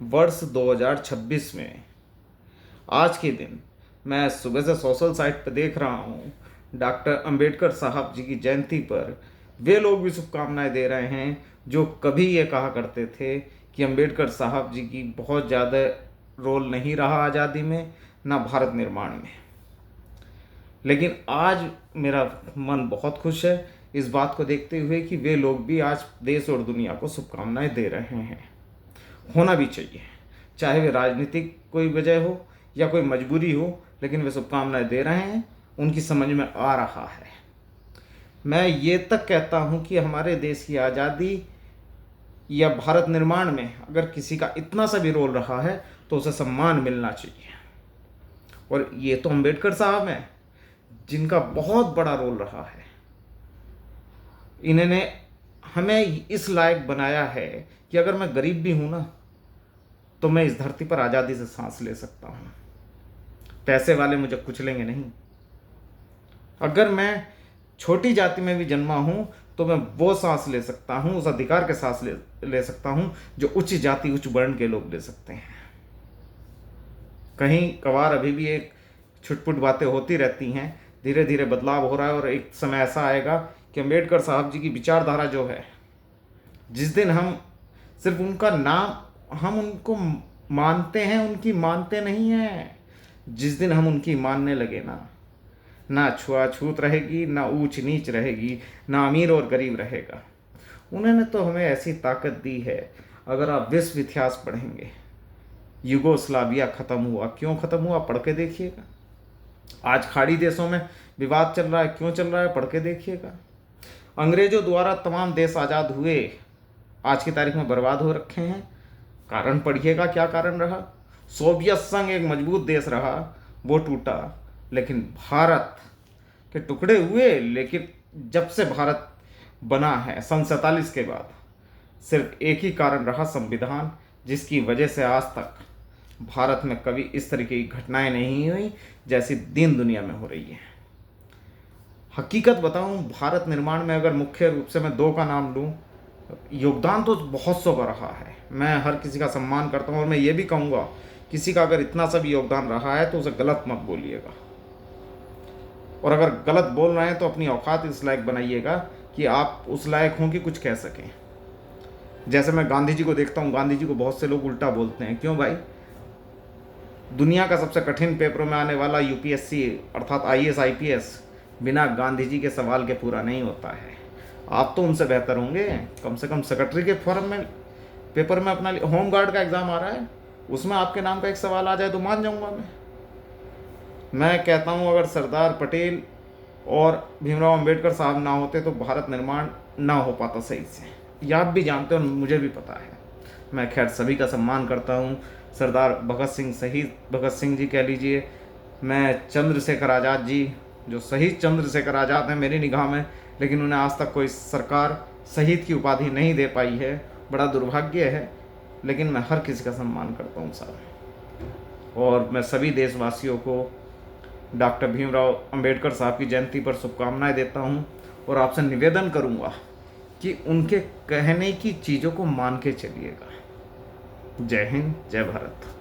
वर्ष 2026 में आज के दिन मैं सुबह से सोशल साइट पर देख रहा हूँ डॉक्टर अंबेडकर साहब जी की जयंती पर वे लोग भी शुभकामनाएं दे रहे हैं जो कभी ये कहा करते थे कि अंबेडकर साहब जी की बहुत ज़्यादा रोल नहीं रहा आज़ादी में, ना भारत निर्माण में। लेकिन आज मेरा मन बहुत खुश है इस बात को देखते हुए कि वे लोग भी आज देश और दुनिया को शुभकामनाएं दे रहे हैं। होना भी चाहिए, चाहे वे राजनीतिक कोई वजह हो या कोई मजबूरी हो, लेकिन वे शुभकामनाएं दे रहे हैं, उनकी समझ में आ रहा है। मैं ये तक कहता हूँ कि हमारे देश की आज़ादी या भारत निर्माण में अगर किसी का इतना सा भी रोल रहा है तो उसे सम्मान मिलना चाहिए। और ये तो अंबेडकर साहब हैं जिनका बहुत बड़ा रोल रहा है। इन्होंने हमें इस लायक बनाया है कि अगर मैं गरीब भी हूं ना तो मैं इस धरती पर आज़ादी से सांस ले सकता हूं। पैसे वाले मुझे कुचलेंगे नहीं। अगर मैं छोटी जाति में भी जन्मा हूं तो मैं वो सांस ले सकता हूं, उस अधिकार के सांस ले सकता हूं जो उच्च जाति उच्च वर्ण के लोग ले सकते हैं। कहीं कभार अभी भी एक छुटपुट बातें होती रहती हैं, धीरे धीरे बदलाव हो रहा है और एक समय ऐसा आएगा कि अंबेडकर साहब जी की विचारधारा जो है, जिस दिन हम सिर्फ उनका नाम हम उनको मानते हैं, उनकी मानते नहीं हैं, जिस दिन हम उनकी मानने लगे ना छुआछूत रहेगी, ना ऊंच नीच रहेगी, ना अमीर और गरीब रहेगा। उन्होंने तो हमें ऐसी ताकत दी है। अगर आप विश्व इतिहास पढ़ेंगे, युगोस्लाविया खत्म हुआ, क्यों खत्म हुआ पढ़ के देखिएगा। आज खाड़ी देशों में विवाद चल रहा है, क्यों चल रहा है पढ़ के देखिएगा। अंग्रेजों द्वारा तमाम देश आज़ाद हुए, आज की तारीख में बर्बाद हो रखे हैं। कारण पढ़िएगा, क्या कारण रहा। सोवियत संघ एक मजबूत देश रहा, वो टूटा, लेकिन भारत के टुकड़े हुए। लेकिन जब से भारत बना है सन 47 के बाद, सिर्फ एक ही कारण रहा, संविधान, जिसकी वजह से आज तक भारत में कभी इस तरीके की घटनाएं नहीं हुई जैसी दीन दुनिया में हो रही है। हकीकत बताऊं, भारत निर्माण में अगर मुख्य रूप से मैं दो का नाम लूं, योगदान तो बहुत सौ का रहा है। मैं हर किसी का सम्मान करता हूं और मैं ये भी कहूँगा, किसी का अगर इतना सा भी योगदान रहा है तो उसे गलत मत बोलिएगा। और अगर गलत बोल रहे हैं तो अपनी औकात इस लायक बनाइएगा कि आप उस लायक हों कि कुछ कह सकें। जैसे मैं गांधी जी को देखता हूँ, गांधी जी को बहुत से लोग उल्टा बोलते हैं। क्यों भाई? दुनिया का सबसे कठिन पेपरों में आने वाला यूपीएससी अर्थात आईएएस आईपीएस बिना गांधी जी के सवाल के पूरा नहीं होता है। आप तो उनसे बेहतर होंगे। कम से कम सेक्रेटरी के फॉर्म में पेपर में अपना होम गार्ड का एग्ज़ाम आ रहा है, उसमें आपके नाम का एक सवाल आ जाए तो मान जाऊंगा मैं कहता हूं, अगर सरदार पटेल और भीमराव अंबेडकर साहब ना होते तो भारत निर्माण ना हो पाता सही से। ये आप भी जानते हो, मुझे भी पता है। मैं खैर सभी का सम्मान करता हूँ। सरदार भगत सिंह, शहीद भगत सिंह जी कह लीजिए, मैं चंद्रशेखर आज़ाद जी, जो शहीद चंद्रशेखर आज़ाद हैं मेरी निगाह में, लेकिन उन्हें आज तक कोई सरकार शहीद की उपाधि नहीं दे पाई है। बड़ा दुर्भाग्य है, लेकिन मैं हर किसी का सम्मान करता हूँ साहब। और मैं सभी देशवासियों को डॉक्टर भीमराव अंबेडकर साहब की जयंती पर शुभकामनाएं देता हूं और आपसे निवेदन करूंगा कि उनके कहने की चीज़ों को मान के चलिएगा। जय हिंद, जय भारत।